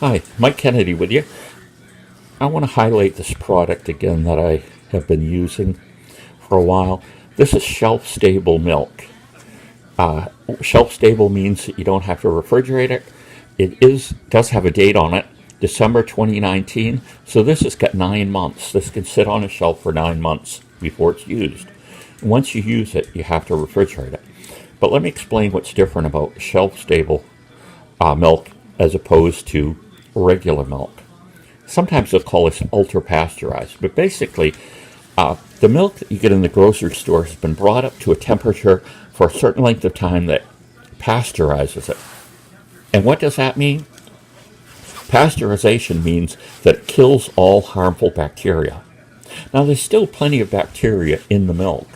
Hi, Mike Kennedy with you. I want to highlight this product again that I have been using for a while. This is shelf stable milk. Shelf stable means that you don't have to refrigerate it. Does have a date on it, December 2019. So this has got 9 months. This can sit on a shelf for 9 months before it's used. And once you use it, you have to refrigerate it. But let me explain what's different about shelf stable milk as opposed to regular milk. Sometimes they'll call this ultra pasteurized, but basically, the milk that you get in the grocery store has been brought up to a temperature for a certain length of time that pasteurizes it. And what does that mean? Pasteurization means that it kills all harmful bacteria. Now, there's still plenty of bacteria in the milk,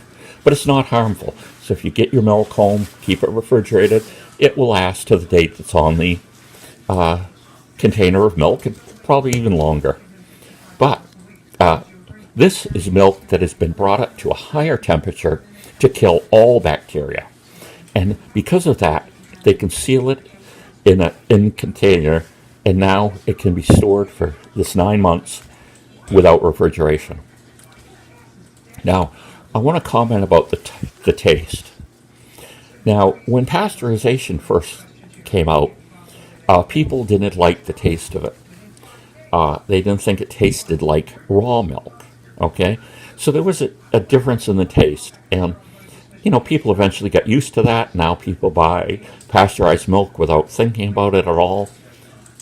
but it's not harmful. So if you get your milk home, keep it refrigerated, it will last to the date that's on the container of milk, and probably even longer. But this is milk that has been brought up to a higher temperature to kill all bacteria. And because of that, they can seal it in a container, and now it can be stored for this 9 months without refrigeration. Now, I want to comment about the taste. Now, when pasteurization first came out, people didn't like the taste of it. They didn't think it tasted like raw milk. Okay, so there was a difference in the taste, and people eventually got used to that. Now people buy pasteurized milk without thinking about it at all.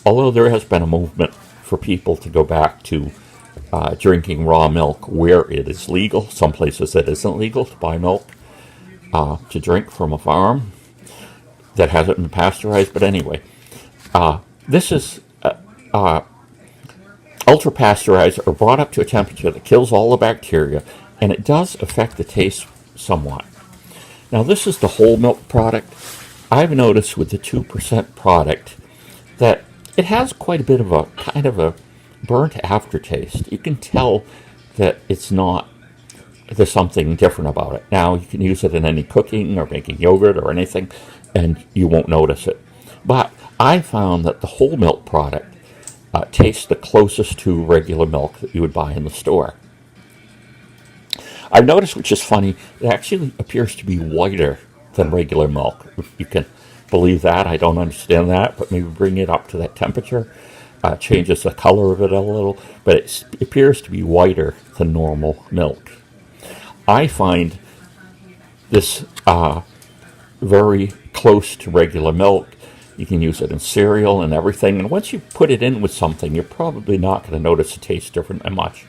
Although there has been a movement for people to go back to drinking raw milk where it is legal. Some places it isn't legal to buy milk to drink from a farm that hasn't been pasteurized. But anyway, this is ultra pasteurized or brought up to a temperature that kills all the bacteria, and it does affect the taste somewhat. Now, this is the whole milk product. I've noticed with the 2% product that it has quite a bit of a kind of a burnt aftertaste. You can tell that there's something different about it. Now, you can use it in any cooking or making yogurt or anything, and you won't notice it. But I found that the whole milk product tastes the closest to regular milk that you would buy in the store. I've noticed, which is funny, it actually appears to be whiter than regular milk. If you can believe that, I don't understand that, but maybe bring it up to that temperature changes the color of it a little, but it appears to be whiter than normal milk. I find this very close to regular milk. You can use it in cereal and everything, and once you put it in with something, you're probably not going to notice it tastes different that much.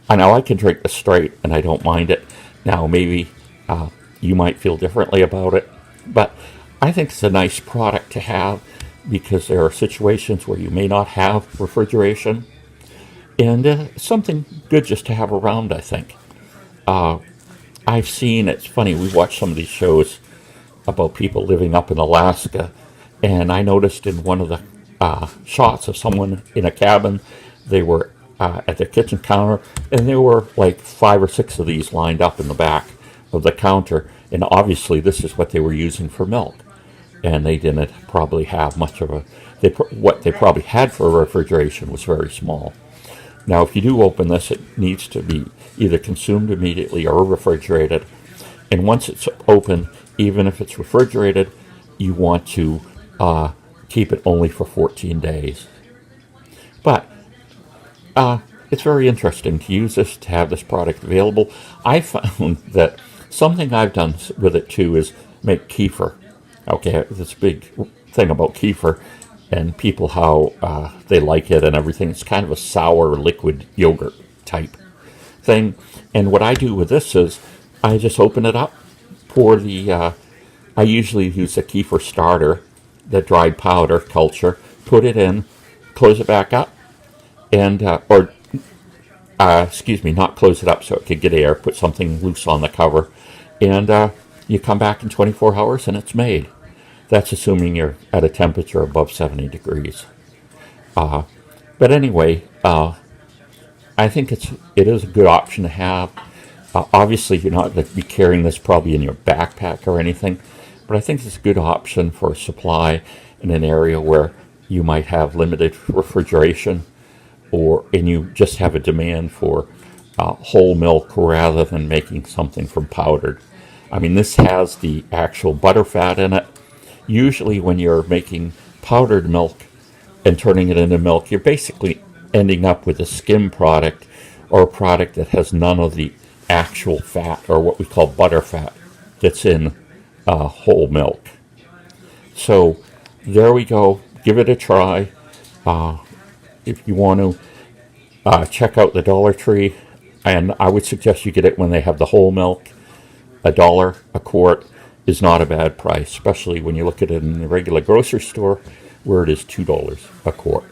I know I can drink this straight, and I don't mind it. Now, maybe you might feel differently about it, but I think it's a nice product to have because there are situations where you may not have refrigeration, and something good just to have around, I think. I've seen, it's funny, we watch some of these shows about people living up in Alaska, and I noticed in one of the shots of someone in a cabin, they were at their kitchen counter, and there were like 5 or 6 of these lined up in the back of the counter, and obviously this is what they were using for milk, and they didn't probably have much of what they probably had for refrigeration was very small. Now, if you do open this, it needs to be either consumed immediately or refrigerated, and once it's open, even if it's refrigerated, you want to keep it only for 14 days. But it's very interesting to use this, to have this product available. I found that something I've done with it too is make kefir. Okay, this big thing about kefir and people how they like it and everything. It's kind of a sour liquid yogurt type thing. And what I do with this is I just open it up, pour I usually use a kefir starter, the dried powder culture, put it in, close it back up, and not close it up so it could get air, put something loose on the cover, and you come back in 24 hours and it's made. That's assuming you're at a temperature above 70 degrees. But anyway, I think it is a good option to have. Obviously, you're not going to be carrying this probably in your backpack or anything, but I think it's a good option for supply in an area where you might have limited refrigeration, and you just have a demand for whole milk rather than making something from powdered. I mean, this has the actual butter fat in it. Usually, when you're making powdered milk and turning it into milk, you're basically ending up with a skim product or a product that has none of the actual fat, or what we call butter fat, that's in whole milk. So there we go. Give it a try. If you want to check out the Dollar Tree, and I would suggest you get it when they have the whole milk. $1 a quart is not a bad price, especially when you look at it in the regular grocery store where it is $2 a quart.